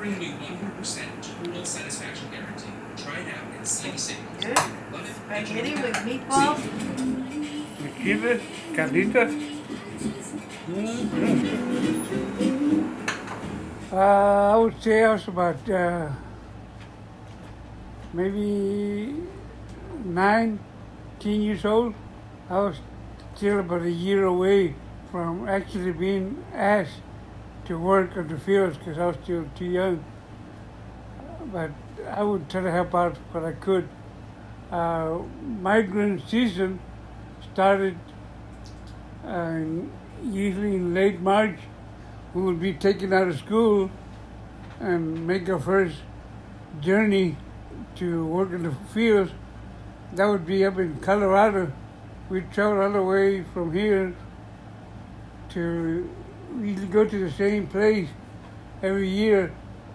offering new 100% total satisfaction guarantee. Try it out and see the savings. Good. Love it. Spaghetti with meatballs. Chiles, carnitas. I would say I was about maybe 9, 10 years old. I was still about a year away from actually being asked to work on the fields because I was still too young. But I would try to help out what I could. Migrant season started usually in late March. We would be taken out of school and make our first journey to work in the fields. That would be up in Colorado. We'd travel all the way from here to usually go to the same place every year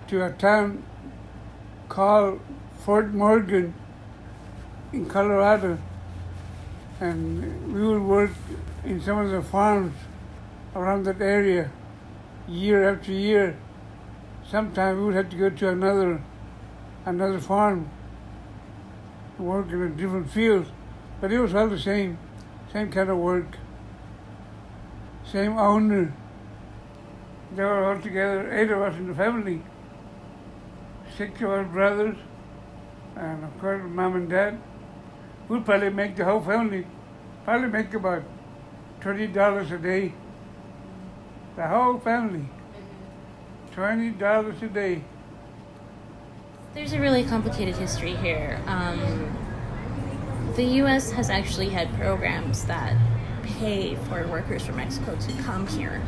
to a town called Fort Morgan in Colorado. And we would work in some of the farms around that area year after year. Sometimes we would have to go to another farm and work in a different field. But it was all the same kind of work, same owner. There were altogether 8 of us in the family, 6 of us brothers, and of course mom and dad. We'd probably make the whole family, probably make about $20 a day. The whole family, $20 a day. There's a really complicated history here. The U.S. has actually had programs that pay for workers from Mexico to come here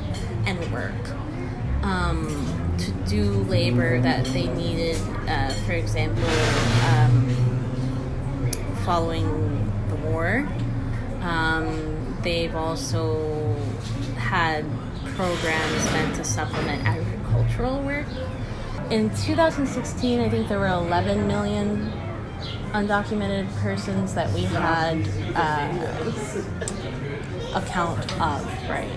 and work, to do labor that they needed, for example, following the war. They've also had programs meant to supplement agricultural work. In 2016, I think there were 11 million undocumented persons that we had a count of, right?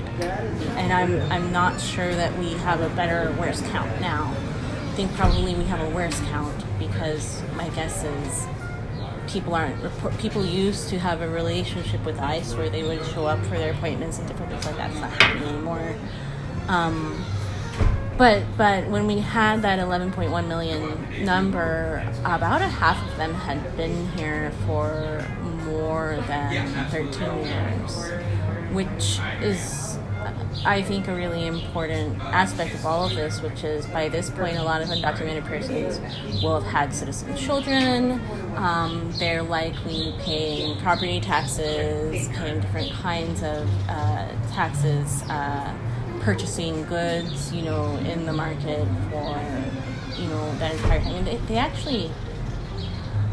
And I'm not sure that we have a better or worse count now. I think probably we have a worse count because my guess is people used to have a relationship with ICE where they would show up for their appointments and different things like that. It's not happening anymore. But when we had that 11.1 million number, about a half of them had been here for more than 13 years, which is, I think, a really important aspect of all of this, which is by this point, a lot of undocumented persons will have had citizen children. They're likely paying property taxes, paying different kinds of taxes, purchasing goods, in the market for, that entire time. And they actually,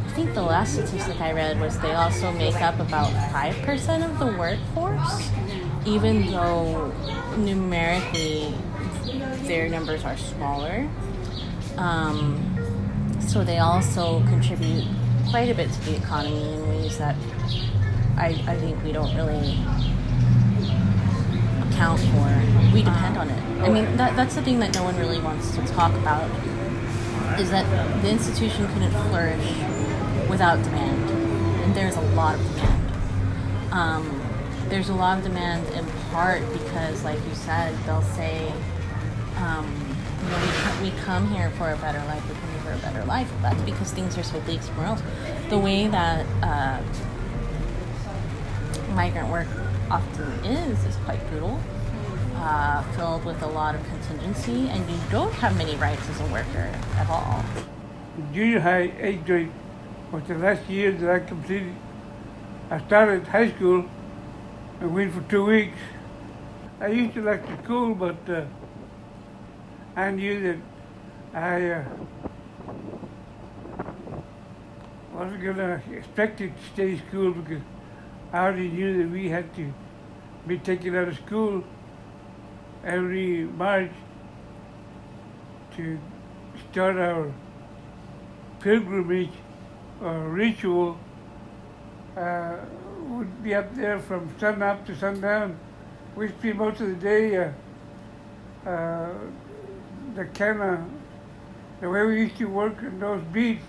I think the last statistic I read was they also make up about 5% of the workforce, even though numerically their numbers are smaller. So they also contribute quite a bit to the economy in ways that I think we don't really account for. We depend on it. I mean, that's the thing that no one really wants to talk about, is that the institution couldn't flourish without demand. And there's a lot of demand. There's a lot of demand in part because, like you said, they'll say, we come here for a better life, we come here for a better life. That's because things are so bleak somewhere else. The way that migrant work often is quite brutal, filled with a lot of contingency, and you don't have many rights as a worker at all. Junior high 8th grade was the last year that I completed. I started high school and went for 2 weeks. I used to like the school, but I knew that I wasn't going to expect it to stay in school because I already knew that we had to be taken out of school every March to start our pilgrimage or ritual. We'd be up there from sun up to sundown. We spend most of the day the kind of The way we used to work in those beats,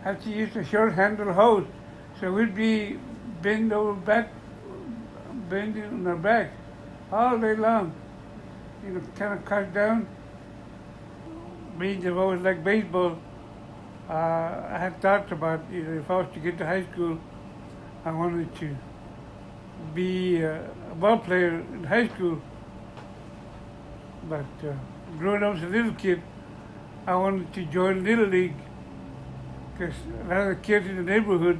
had to use a short handle hose. So we'd be bending on our back all day long. Kind of cut down. Being I've always liked baseball, I had thoughts about, if I was to get to high school, I wanted to be a ball player in high school. But growing up as a little kid, I wanted to join Little League because a lot of the kids in the neighborhood,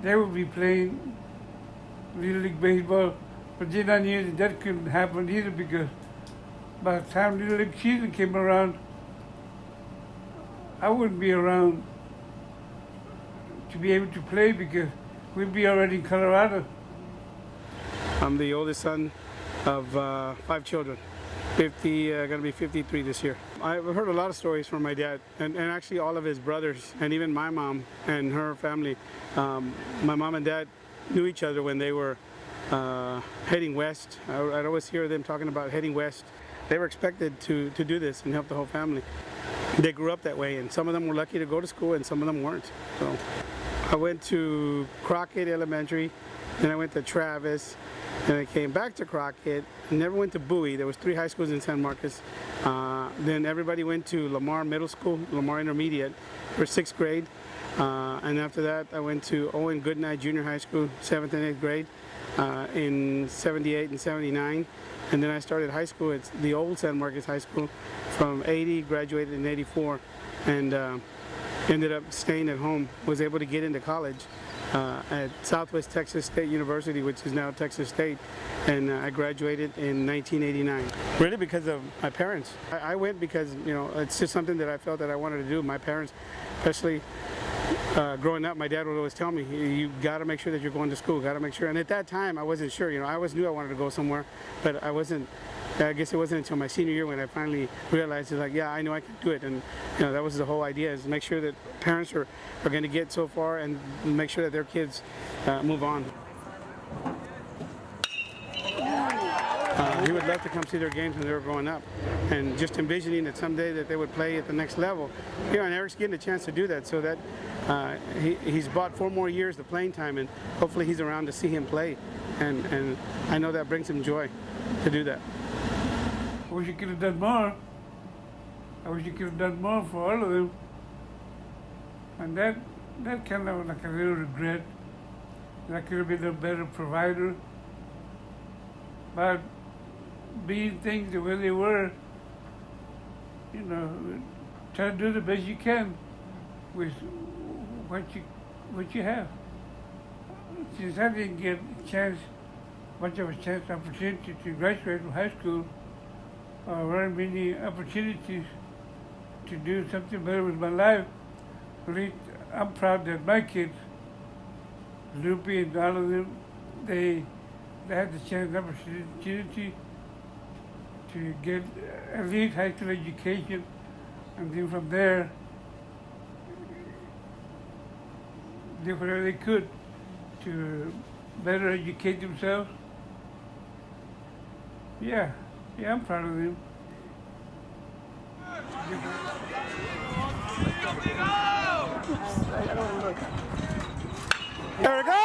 they would be playing Little League baseball. But then I knew that couldn't happen either because by the time Little League season came around, I wouldn't be around to be able to play because we'd be already in Colorado. I'm the oldest son of 5 children. Gonna be 53 this year. I've heard a lot of stories from my dad and actually all of his brothers and even my mom and her family. My mom and dad knew each other when they were heading west. I'd always hear them talking about heading west. They were expected to do this and help the whole family. They grew up that way, and some of them were lucky to go to school and some of them weren't. So I went to Crockett Elementary, then I went to Travis, then I came back to Crockett. Never went to Bowie. There was 3 high schools in San Marcos. Then everybody went to Lamar Middle School, Lamar Intermediate for 6th grade. And after that, I went to Owen Goodnight Junior High School, 7th and 8th grade in 78 and 79. And then I started high school at the old San Marcos High School from 80, graduated in 84, and ended up staying at home. Was able to get into college at Southwest Texas State University, which is now Texas State, and I graduated in 1989. Really because of my parents. I went because, it's just something that I felt that I wanted to do. My parents, especially growing up, my dad would always tell me, you got to make sure that you're going to school, got to make sure. And at that time, I wasn't sure. I always knew I wanted to go somewhere, but I guess it wasn't until my senior year when I finally realized, yeah, I know I can do it. And that was the whole idea, is make sure that parents are going to get so far and make sure that their kids move on. He would love to come see their games when they were growing up, and just envisioning that someday that they would play at the next level. And Eric's getting a chance to do that, so that he's bought 4 more years of playing time, and hopefully he's around to see him play, and I know that brings him joy to do that. I wish you could have done more. I wish you could have done more for all of them. And that kind of like a little regret. I could have been a better provider. But being things the way they were, try to do the best you can with what you have. Since I didn't get much of a chance, opportunity to graduate from high school, or very many opportunities to do something better with my life, at least I'm proud that my kids, Loopy and all of them, they had the chance and opportunity to get at least high school education, and then from there, do whatever they could to better educate themselves. Yeah, I'm proud of them. There we go!